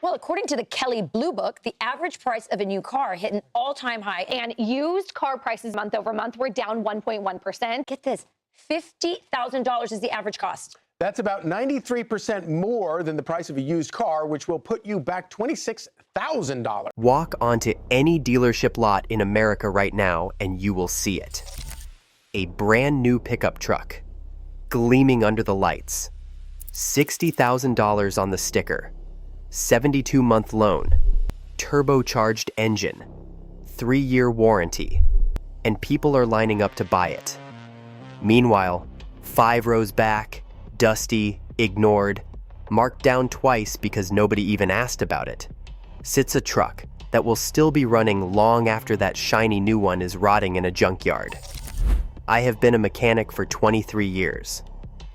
Well, according to the Kelley Blue Book, the average price of a new car hit an all-time high, and used car prices month over month were down 1.1%. Get this, $50,000 is the average cost. That's about 93% more than the price of a used car, which will put you back $26,000. Walk onto any dealership lot in America right now and you will see it. A brand new pickup truck, gleaming under the lights. $60,000 on the sticker. 72-month loan. Turbocharged engine. 3-year warranty. And people are lining up to buy it. Meanwhile, 5 rows back, dusty, ignored, marked down twice because nobody even asked about it, sits a truck that will still be running long after that shiny new one is rotting in a junkyard. I have been a mechanic for 23 years.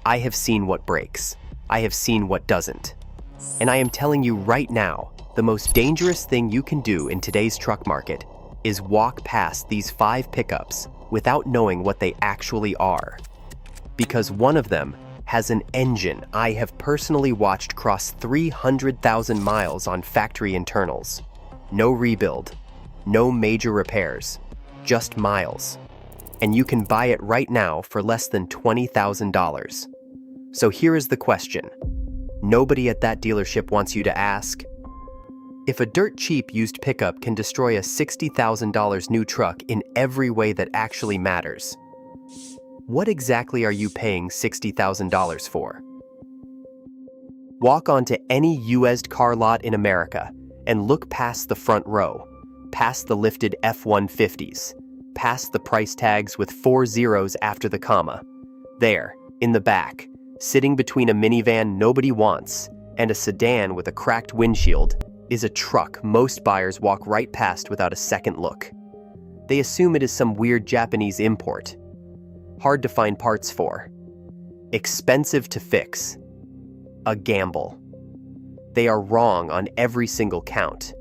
I have seen what breaks. I have seen what doesn't. And I am telling you right now, the most dangerous thing you can do in today's truck market is walk past these 5 pickups without knowing what they actually are. Because one of them has an engine I have personally watched cross 300,000 miles on factory internals. No rebuild, no major repairs, just miles. And you can buy it right now for less than $20,000. So here is the question. Nobody at that dealership wants you to ask. If a dirt cheap used pickup can destroy a $60,000 new truck in every way that actually matters, what exactly are you paying $60,000 for? Walk onto any used car lot in America and look past the front row, past the lifted F-150s, past the price tags with 4 zeros after the comma. There, in the back, sitting between a minivan nobody wants and a sedan with a cracked windshield, is a truck most buyers walk right past without a second look. They assume it is some weird Japanese import. Hard to find parts for. Expensive to fix. A gamble. They are wrong on every single count.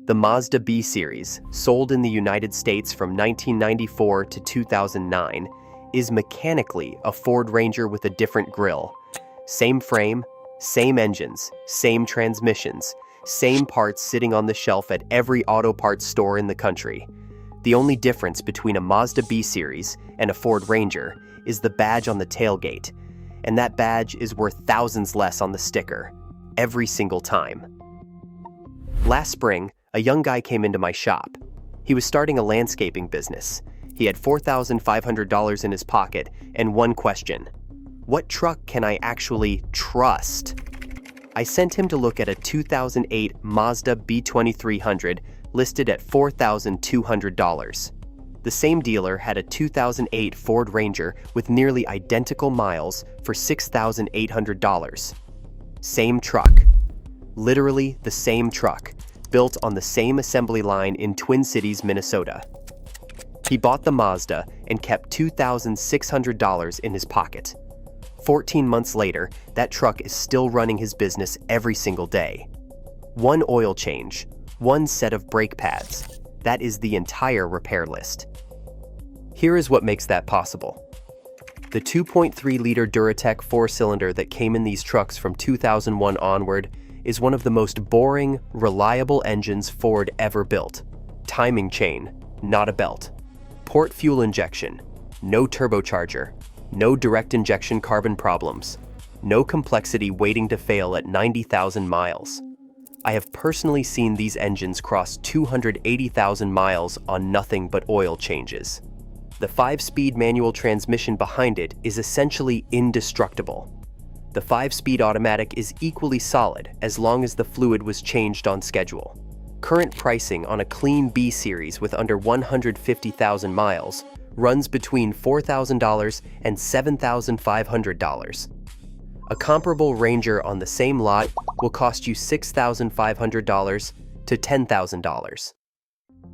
The Mazda B-Series, sold in the United States from 1994 to 2009, is mechanically a Ford Ranger with a different grille. Same frame, same engines, same transmissions, same parts sitting on the shelf at every auto parts store in the country. The only difference between a Mazda B-Series and a Ford Ranger is the badge on the tailgate, and that badge is worth thousands less on the sticker, every single time. Last spring, a young guy came into my shop. He was starting a landscaping business. He had $4,500 in his pocket and one question: what truck can I actually trust? I sent him to look at a 2008 Mazda B2300 listed at $4,200. The same dealer had a 2008 Ford Ranger with nearly identical miles for $6,800. Same truck. Literally the same truck, built on the same assembly line in Twin Cities, Minnesota. He bought the Mazda and kept $2,600 in his pocket. 14 months later, that truck is still running his business every single day. One oil change, one set of brake pads. That is the entire repair list. Here is what makes that possible. The 2.3-liter Duratec 4-cylinder that came in these trucks from 2001 onward is one of the most boring, reliable engines Ford ever built. Timing chain, not a belt. Port fuel injection, no turbocharger, no direct injection carbon problems, no complexity waiting to fail at 90,000 miles. I have personally seen these engines cross 280,000 miles on nothing but oil changes. The 5-speed manual transmission behind it is essentially indestructible. The 5-speed automatic is equally solid as long as the fluid was changed on schedule. Current pricing on a clean B-Series with under 150,000 miles runs between $4,000 and $7,500. A comparable Ranger on the same lot will cost you $6,500 to $10,000.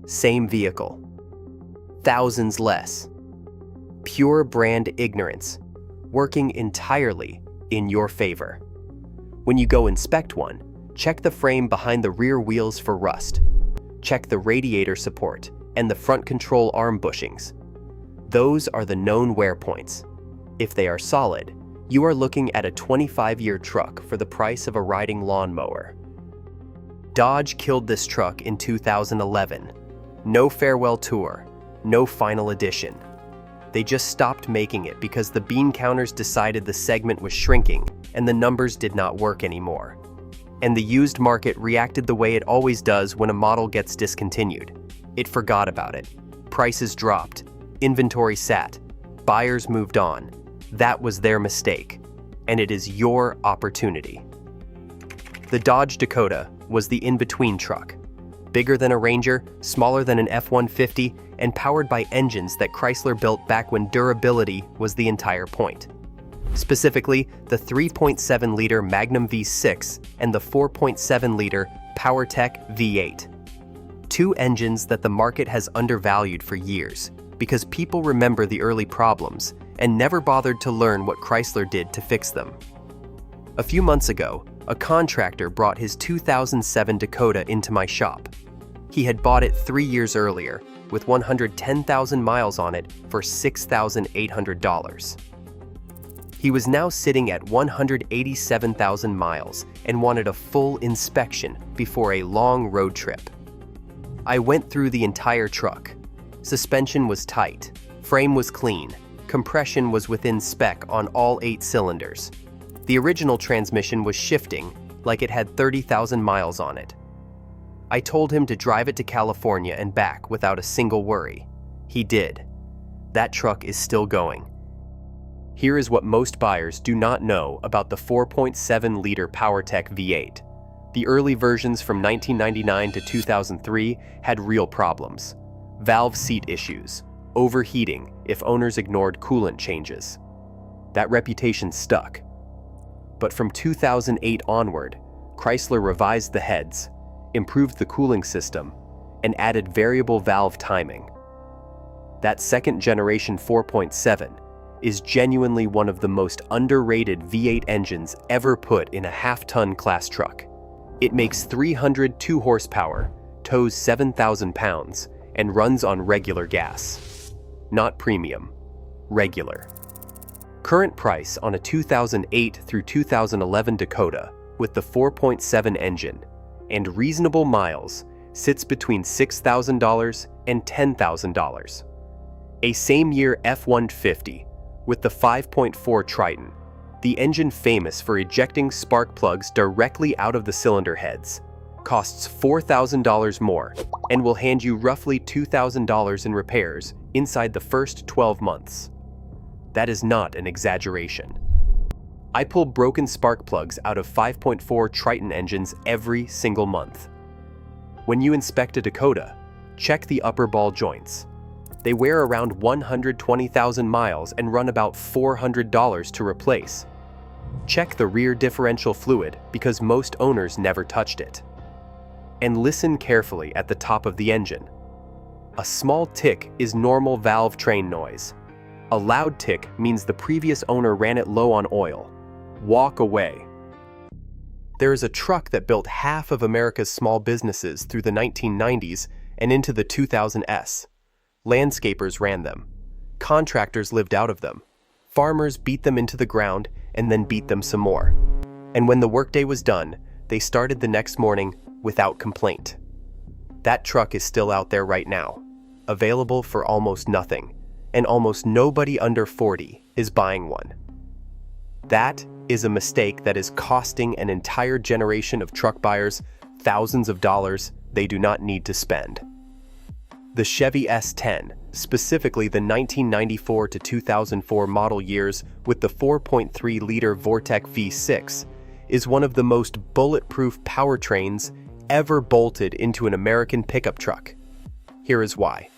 Same vehicle. Thousands less. Pure brand ignorance, working entirely in your favor. When you go inspect one, check the frame behind the rear wheels for rust. Check the radiator support and the front control arm bushings. Those are the known wear points. If they are solid, you are looking at a 25-year truck for the price of a riding lawnmower. Dodge killed this truck in 2011. No farewell tour, no final edition. They just stopped making it because the bean counters decided the segment was shrinking and the numbers did not work anymore. And the used market reacted the way it always does when a model gets discontinued. It forgot about it. Prices dropped. Inventory sat. Buyers moved on. That was their mistake. And it is your opportunity. The Dodge Dakota was the in-between truck. Bigger than a Ranger, smaller than an F-150, and powered by engines that Chrysler built back when durability was the entire point. Specifically, the 3.7-liter Magnum V6 and the 4.7-liter PowerTech V8. Two engines that the market has undervalued for years because people remember the early problems and never bothered to learn what Chrysler did to fix them. A few months ago, a contractor brought his 2007 Dakota into my shop. He had bought it 3 years earlier, with 110,000 miles on it for $6,800. He was now sitting at 187,000 miles and wanted a full inspection before a long road trip. I went through the entire truck. Suspension was tight, frame was clean, compression was within spec on all 8 cylinders. The original transmission was shifting like it had 30,000 miles on it. I told him to drive it to California and back without a single worry. He did. That truck is still going. Here is what most buyers do not know about the 4.7-liter PowerTech V8. The early versions from 1999 to 2003 had real problems. Valve seat issues, overheating if owners ignored coolant changes. That reputation stuck. But from 2008 onward, Chrysler revised the heads, improved the cooling system, and added variable valve timing. That second-generation 4.7 is genuinely one of the most underrated V8 engines ever put in a half-ton class truck. It makes 302 horsepower, tows 7,000 pounds, and runs on regular gas. Not premium, regular. Current price on a 2008 through 2011 Dakota with the 4.7 engine and reasonable miles sits between $6,000 and $10,000. A same-year F-150 with the 5.4 Triton, the engine famous for ejecting spark plugs directly out of the cylinder heads, costs $4,000 more and will hand you roughly $2,000 in repairs inside the first 12 months. That is not an exaggeration. I pull broken spark plugs out of 5.4 Triton engines every single month. When you inspect a Dakota, check the upper ball joints. They wear around 120,000 miles and run about $400 to replace. Check the rear differential fluid because most owners never touched it. And listen carefully at the top of the engine. A small tick is normal valve train noise. A loud tick means the previous owner ran it low on oil. Walk away. There is a truck that built half of America's small businesses through the 1990s and into the 2000s. Landscapers ran them. Contractors lived out of them. Farmers beat them into the ground and then beat them some more. And when the workday was done, they started the next morning without complaint. That truck is still out there right now, available for almost nothing, and almost nobody under 40 is buying one. That is a mistake that is costing an entire generation of truck buyers thousands of dollars they do not need to spend. The Chevy S10, specifically the 1994 to 2004 model years with the 4.3-liter Vortec V6, is one of the most bulletproof powertrains ever bolted into an American pickup truck. Here is why.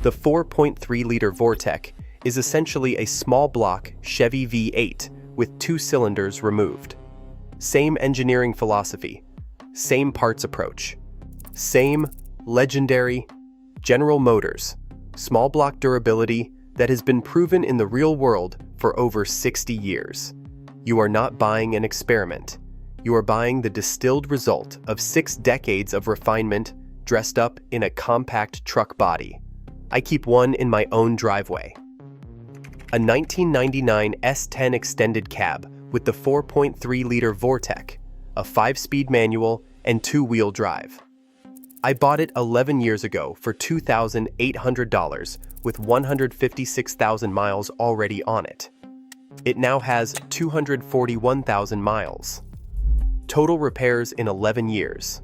The 4.3-liter Vortec is essentially a small block Chevy V8 with 2 cylinders removed. Same engineering philosophy, same parts approach, same legendary General Motors, small block durability that has been proven in the real world for over 60 years. You are not buying an experiment. You are buying the distilled result of 6 decades of refinement dressed up in a compact truck body. I keep one in my own driveway. A 1999 S10 extended cab with the 4.3-liter Vortec, a 5-speed manual, and two-wheel drive. I bought it 11 years ago for $2,800 with 156,000 miles already on it. It now has 241,000 miles. Total repairs in 11 years.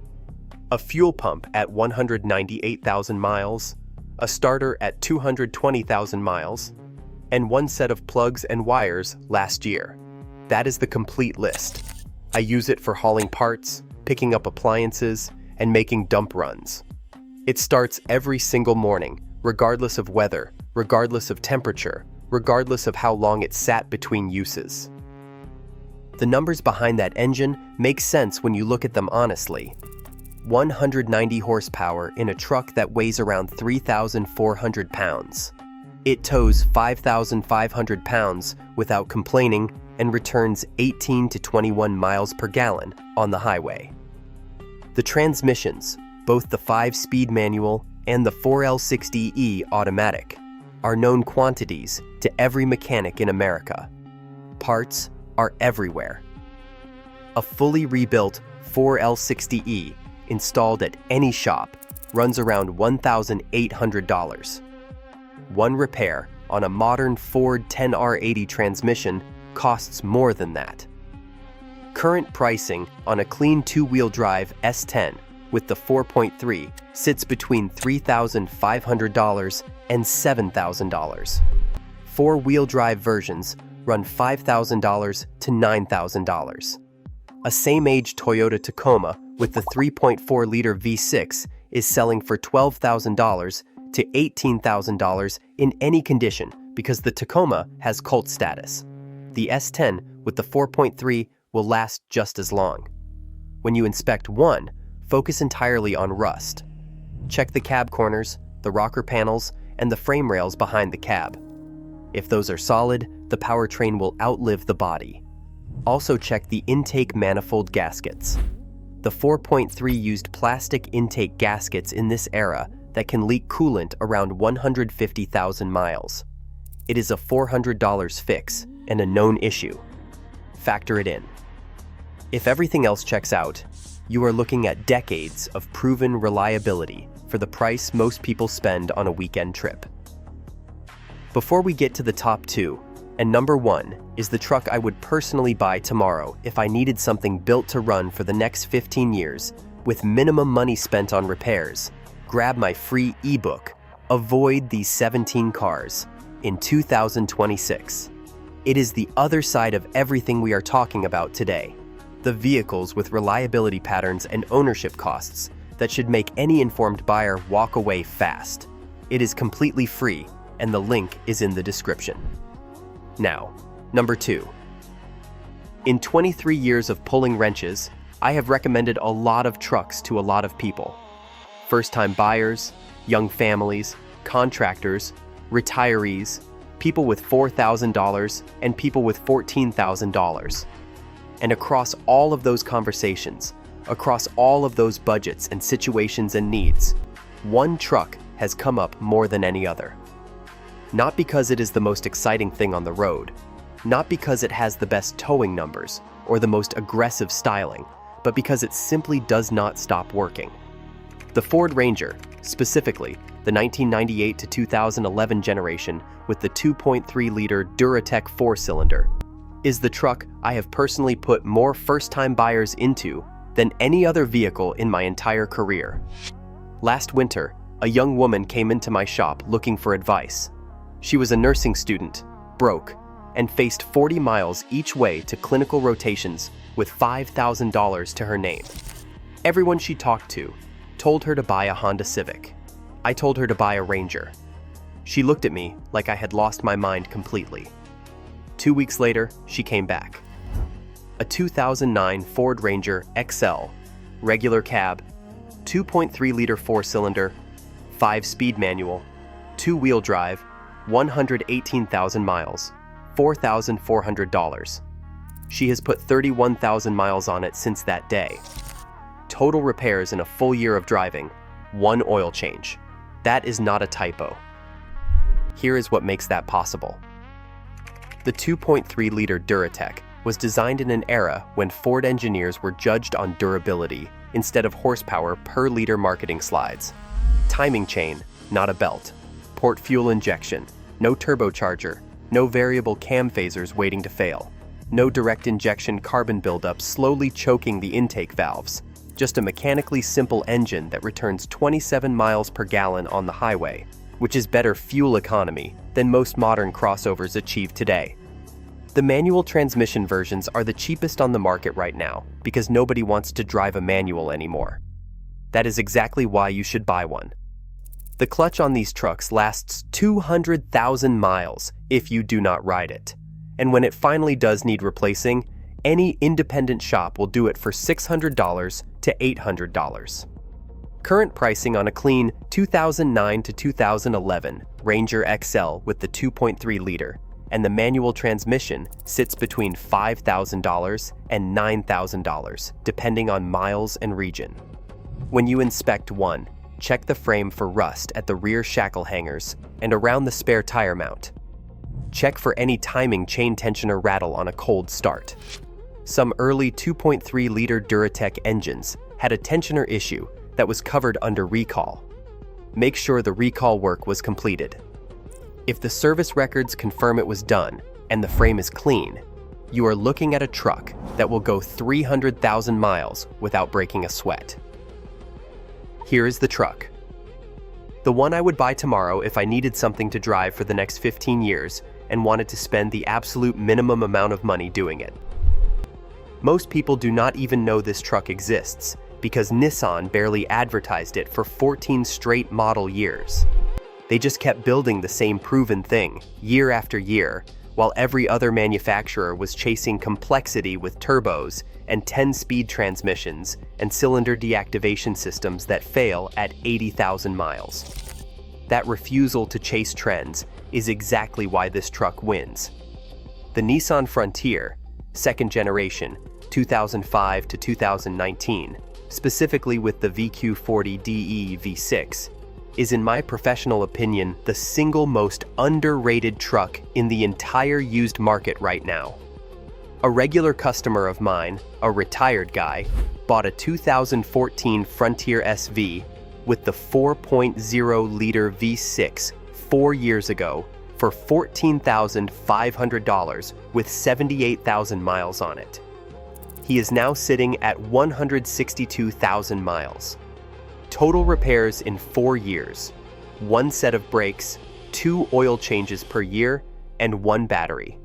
A fuel pump at 198,000 miles, a starter at 220,000 miles, and one set of plugs and wires last year. That is the complete list. I use it for hauling parts, picking up appliances, and making dump runs. It starts every single morning, regardless of weather, regardless of temperature, regardless of how long it sat between uses. The numbers behind that engine make sense when you look at them honestly. 190 horsepower in a truck that weighs around 3,400 pounds. It tows 5,500 pounds without complaining and returns 18 to 21 miles per gallon on the highway. The transmissions, both the 5-speed manual and the 4L60E automatic, are known quantities to every mechanic in America. Parts are everywhere. A fully rebuilt 4L60E installed at any shop runs around $1,800. One repair on a modern Ford 10R80 transmission costs more than that. Current pricing on a clean two-wheel drive S10 with the 4.3 sits between $3,500 and $7,000. Four-wheel drive versions run $5,000 to $9,000. A same-age Toyota Tacoma with the 3.4-liter V6 is selling for $12,000 to $18,000 in any condition because the Tacoma has cult status. The S10 with the 4.3 will last just as long. When you inspect one, focus entirely on rust. Check the cab corners, the rocker panels, and the frame rails behind the cab. If those are solid, the powertrain will outlive the body. Also check the intake manifold gaskets. The 4.3 used plastic intake gaskets in this era that can leak coolant around 150,000 miles. It is a $400 fix and a known issue. Factor it in. If everything else checks out, you are looking at decades of proven reliability for the price most people spend on a weekend trip. Before we get to the top two, and number one is the truck I would personally buy tomorrow if I needed something built to run for the next 15 years with minimum money spent on repairs, grab my free ebook, Avoid These 17 Cars, in 2026. It is the other side of everything we are talking about today. The vehicles with reliability patterns and ownership costs that should make any informed buyer walk away fast. It is completely free, and the link is in the description. Now, number two. In 23 years of pulling wrenches, I have recommended a lot of trucks to a lot of people. First-time buyers, young families, contractors, retirees, people with $4,000, and people with $14,000. And across all of those conversations, across all of those budgets and situations and needs, one truck has come up more than any other. Not because it is the most exciting thing on the road, not because it has the best towing numbers or the most aggressive styling, but because it simply does not stop working. The Ford Ranger, specifically the 1998 to 2011 generation with the 2.3-liter Duratec 4-cylinder, is the truck I have personally put more first-time buyers into than any other vehicle in my entire career. Last winter, a young woman came into my shop looking for advice. She was a nursing student, broke, and faced 40 miles each way to clinical rotations with $5,000 to her name. Everyone she talked to told her to buy a Honda Civic. I told her to buy a Ranger. She looked at me like I had lost my mind completely. 2 weeks later, she came back. A 2009 Ford Ranger XL, regular cab, 2.3-liter 4-cylinder, 5-speed manual, two-wheel drive, 118,000 miles, $4,400. She has put 31,000 miles on it since that day. Total repairs in a full year of driving, one oil change. That is not a typo. Here is what makes that possible. The 2.3-liter Duratec was designed in an era when Ford engineers were judged on durability instead of horsepower per liter marketing slides. Timing chain, not a belt. Port fuel injection, no turbocharger, no variable cam phasers waiting to fail. No direct injection carbon buildup slowly choking the intake valves. Just a mechanically simple engine that returns 27 miles per gallon on the highway, which is better fuel economy than most modern crossovers achieve today. The manual transmission versions are the cheapest on the market right now because nobody wants to drive a manual anymore. That is exactly why you should buy one. The clutch on these trucks lasts 200,000 miles if you do not ride it. And when it finally does need replacing, any independent shop will do it for $600 to $800. Current pricing on a clean 2009 to 2011 Ranger XL with the 2.3 liter and the manual transmission sits between $5,000 and $9,000, depending on miles and region. When you inspect one, check the frame for rust at the rear shackle hangers and around the spare tire mount. Check for any timing chain tensioner rattle on a cold start. Some early 2.3-liter Duratec engines had a tensioner issue that was covered under recall. Make sure the recall work was completed. If the service records confirm it was done and the frame is clean, you are looking at a truck that will go 300,000 miles without breaking a sweat. Here is the truck. The one I would buy tomorrow if I needed something to drive for the next 15 years and wanted to spend the absolute minimum amount of money doing it. Most people do not even know this truck exists because Nissan barely advertised it for 14 straight model years. They just kept building the same proven thing year after year, while every other manufacturer was chasing complexity with turbos and 10-speed transmissions and cylinder deactivation systems that fail at 80,000 miles. That refusal to chase trends is exactly why this truck wins. The Nissan Frontier, second generation, 2005 to 2019, specifically with the VQ40DE V6, is in my professional opinion the single most underrated truck in the entire used market right now. A regular customer of mine, a retired guy, bought a 2014 Frontier SV with the 4.0-liter V6 4 years ago for $14,500 with 78,000 miles on it. He is now sitting at 162,000 miles. Total repairs in 4 years, 1 set of brakes, 2 oil changes per year, and 1 battery.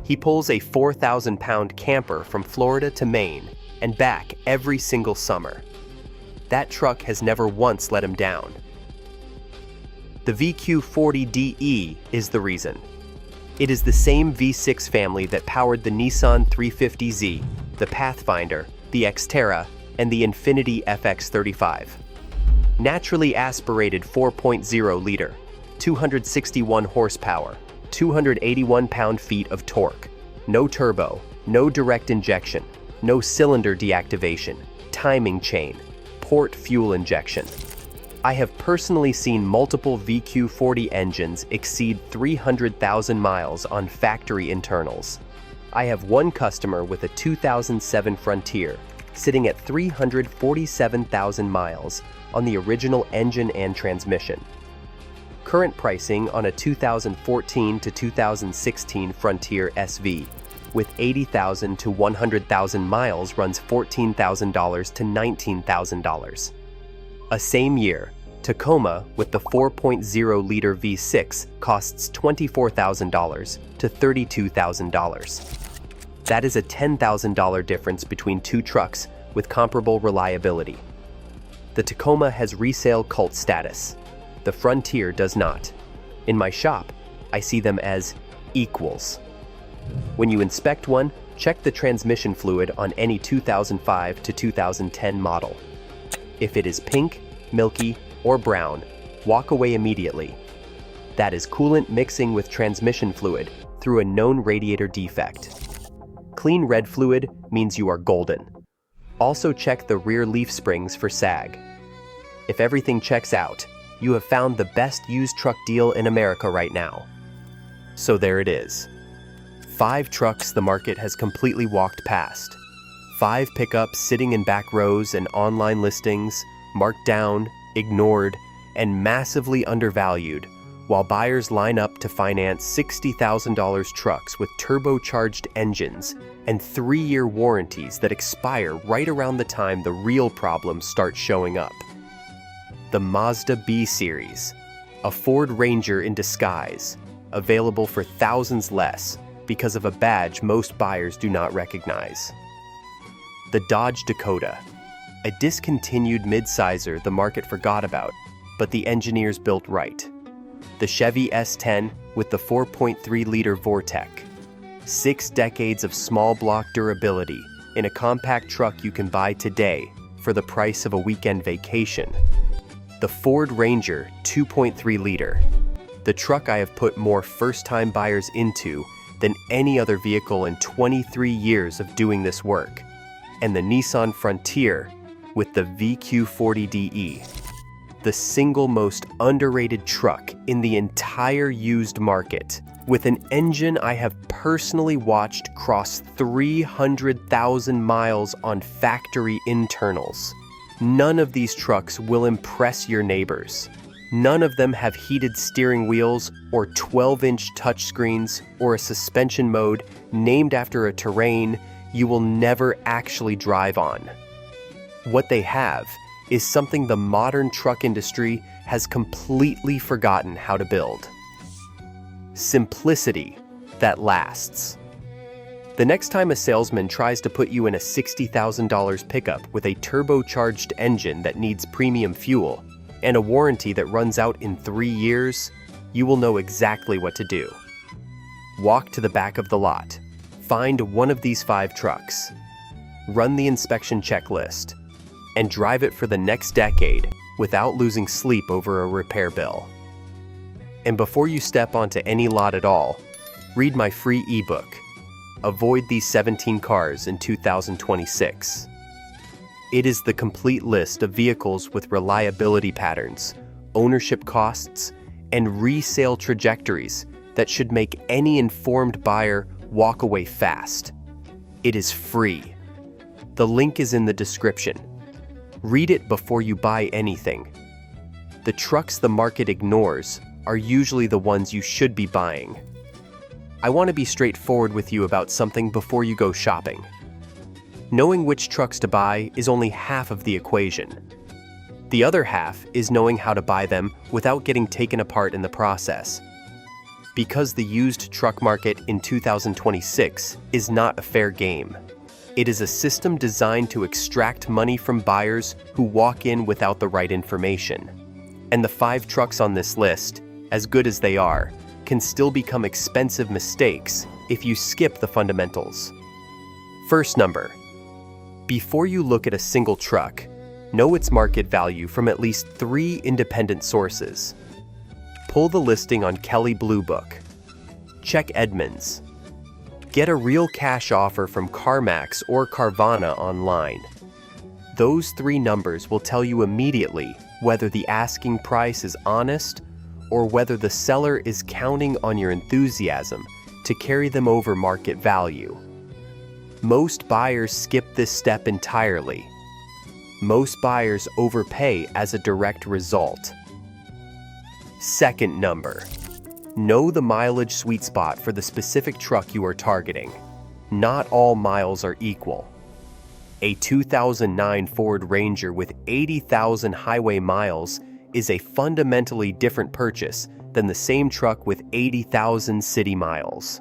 He pulls a 4,000-pound camper from Florida to Maine and back every single summer. That truck has never once let him down. The VQ40DE is the reason. It is the same V6 family that powered the Nissan 350Z, the Pathfinder, the Xterra, and the Infiniti FX35. Naturally aspirated 4.0-liter, 261 horsepower, 281 pound-feet of torque, no turbo, no direct injection, no cylinder deactivation, timing chain, port fuel injection. I have personally seen multiple VQ40 engines exceed 300,000 miles on factory internals. I have one customer with a 2007 Frontier sitting at 347,000 miles on the original engine and transmission. Current pricing on a 2014 to 2016 Frontier SV with 80,000 to 100,000 miles runs $14,000 to $19,000. A same year, Tacoma with the 4.0-liter V6 costs $24,000 to $32,000. That is a $10,000 difference between two trucks with comparable reliability. The Tacoma has resale cult status. The Frontier does not. In my shop, I see them as equals. When you inspect one, check the transmission fluid on any 2005 to 2010 model. If it is pink, milky, or brown, walk away immediately. That is coolant mixing with transmission fluid through a known radiator defect. Clean red fluid means you are golden. Also check the rear leaf springs for sag. If everything checks out, you have found the best used truck deal in America right now. So there it is. 5 trucks the market has completely walked past. 5 pickups sitting in back rows and online listings, marked down, ignored, and massively undervalued, while buyers line up to finance $60,000 trucks with turbocharged engines and 3-year warranties that expire right around the time the real problems start showing up. The Mazda B-Series, a Ford Ranger in disguise, available for thousands less because of a badge most buyers do not recognize. The Dodge Dakota, a discontinued midsizer the market forgot about, but the engineers built right. The Chevy S10 with the 4.3-liter Vortec. 6 decades of small block durability in a compact truck you can buy today for the price of a weekend vacation. The Ford Ranger 2.3-liter. The truck I have put more first-time buyers into than any other vehicle in 23 years of doing this work. And the Nissan Frontier with the VQ40DE. The single most underrated truck in the entire used market, with an engine I have personally watched cross 300,000 miles on factory internals. None of these trucks will impress your neighbors. None of them have heated steering wheels or 12-inch touchscreens or a suspension mode named after a terrain you will never actually drive on. What they have is something the modern truck industry has completely forgotten how to build. Simplicity that lasts. The next time a salesman tries to put you in a $60,000 pickup with a turbocharged engine that needs premium fuel and a warranty that runs out in 3 years, you will know exactly what to do. Walk to the back of the lot, find one of these 5 trucks, run the inspection checklist, and drive it for the next decade without losing sleep over a repair bill. And before you step onto any lot at all, read my free ebook, Avoid These 17 Cars in 2026. It is the complete list of vehicles with reliability patterns, ownership costs, and resale trajectories that should make any informed buyer walk away fast. It is free. The link is in the description. Read it before you buy anything. The trucks the market ignores are usually the ones you should be buying. I want to be straightforward with you about something before you go shopping. Knowing which trucks to buy is only half of the equation. The other half is knowing how to buy them without getting taken apart in the process. Because the used truck market in 2026 is not a fair game. It is a system designed to extract money from buyers who walk in without the right information. And the 5 trucks on this list, as good as they are, can still become expensive mistakes if you skip the fundamentals. First number. Before you look at a single truck, know its market value from at least 3 independent sources. Pull the listing on Kelley Blue Book. Check Edmunds. Get a real cash offer from CarMax or Carvana online. Those 3 numbers will tell you immediately whether the asking price is honest or whether the seller is counting on your enthusiasm to carry them over market value. Most buyers skip this step entirely. Most buyers overpay as a direct result. Second number. Know the mileage sweet spot for the specific truck you are targeting. Not all miles are equal. A 2009 Ford Ranger with 80,000 highway miles is a fundamentally different purchase than the same truck with 80,000 city miles.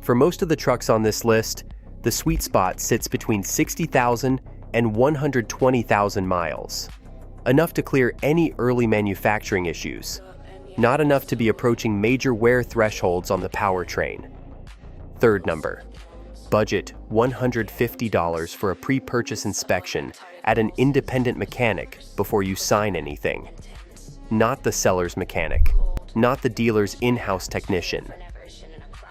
For most of the trucks on this list, the sweet spot sits between 60,000 and 120,000 miles. Enough to clear any early manufacturing issues. Not enough to be approaching major wear thresholds on the powertrain. Third number. Budget $150 for a pre-purchase inspection at an independent mechanic before you sign anything. Not the seller's mechanic, not the dealer's in-house technician.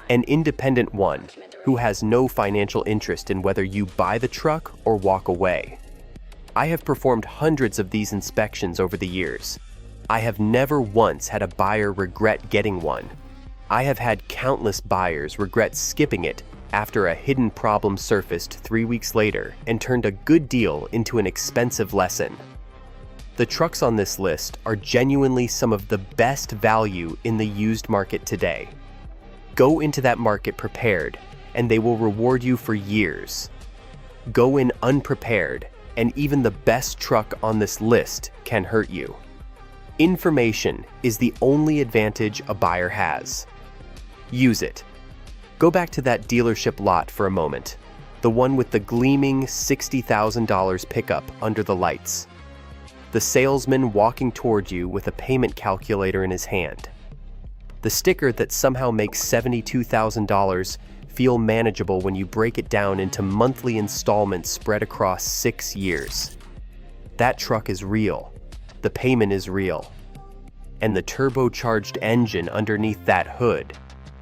An independent one who has no financial interest in whether you buy the truck or walk away. I have performed hundreds of these inspections over the years. I have never once had a buyer regret getting one. I have had countless buyers regret skipping it after a hidden problem surfaced 3 weeks later and turned a good deal into an expensive lesson. The trucks on this list are genuinely some of the best value in the used market today. Go into that market prepared, and they will reward you for years. Go in unprepared, and even the best truck on this list can hurt you. Information is the only advantage a buyer has. Use it. Go back to that dealership lot for a moment, the one with the gleaming $60,000 pickup under the lights. The salesman walking toward you with a payment calculator in his hand. The sticker that somehow makes $72,000 feel manageable when you break it down into monthly installments spread across 6 years. That truck is real. The payment is real. And the turbocharged engine underneath that hood,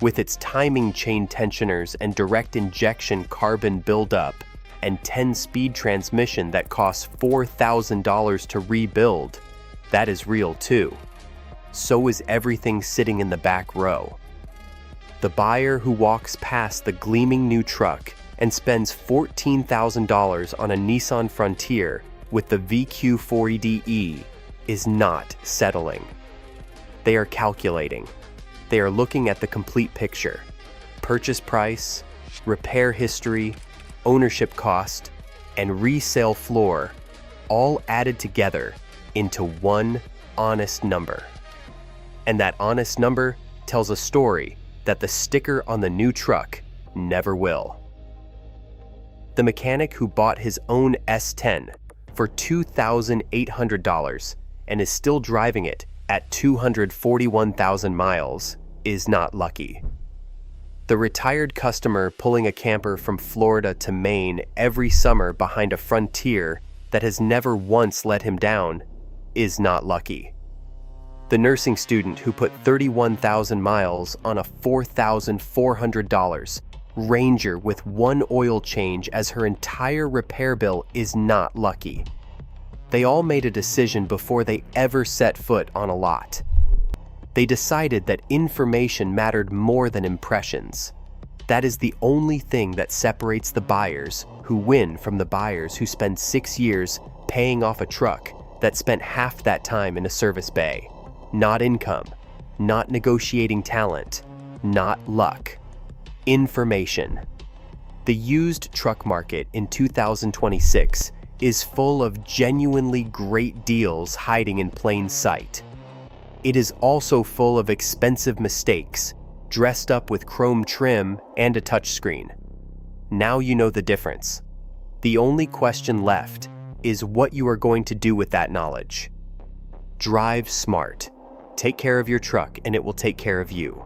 with its timing chain tensioners and direct injection carbon buildup, and 10-speed transmission that costs $4,000 to rebuild, that is real too. So is everything sitting in the back row. The buyer who walks past the gleaming new truck and spends $14,000 on a Nissan Frontier with the VQ40DE is not settling. They are calculating. They are looking at the complete picture: purchase price, repair history, ownership cost, and resale floor, all added together into one honest number. And that honest number tells a story that the sticker on the new truck never will. The mechanic who bought his own S10 for $2,800 and is still driving it at 241,000 miles is not lucky. The retired customer pulling a camper from Florida to Maine every summer behind a Frontier that has never once let him down is not lucky. The nursing student who put 31,000 miles on a $4,400 Ranger with one oil change as her entire repair bill is not lucky. They all made a decision before they ever set foot on a lot. They decided that information mattered more than impressions. That is the only thing that separates the buyers who win from the buyers who spend 6 years paying off a truck that spent half that time in a service bay. Not income, not negotiating talent, not luck. Information. The used truck market in 2026 is full of genuinely great deals hiding in plain sight. It is also full of expensive mistakes, dressed up with chrome trim and a touchscreen. Now you know the difference. The only question left is what you are going to do with that knowledge. Drive smart. Take care of your truck and it will take care of you.